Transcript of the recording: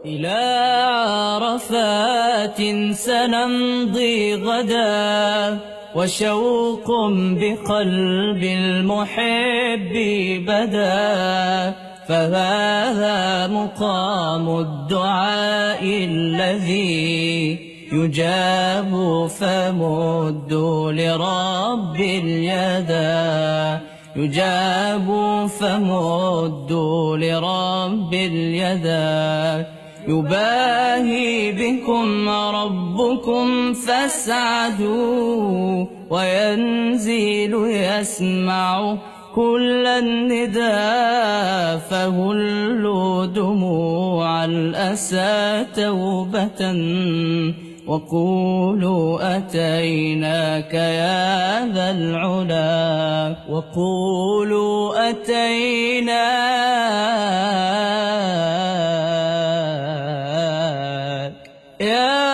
إلى عرفات سنمضي غدا، وشوق بقلب المحب بدا، فهذا مقام الدعاء الذي يجاب، فمدوا لرب اليدا، يجاب فمدوا لرب اليدا. يباهي بكم ربكم فاسعدوا، وينزل يسمع كل النداء، فهلوا دموع الأسى توبة، وقولوا أتيناك يا ذا العلا، وقولوا أتيناك يا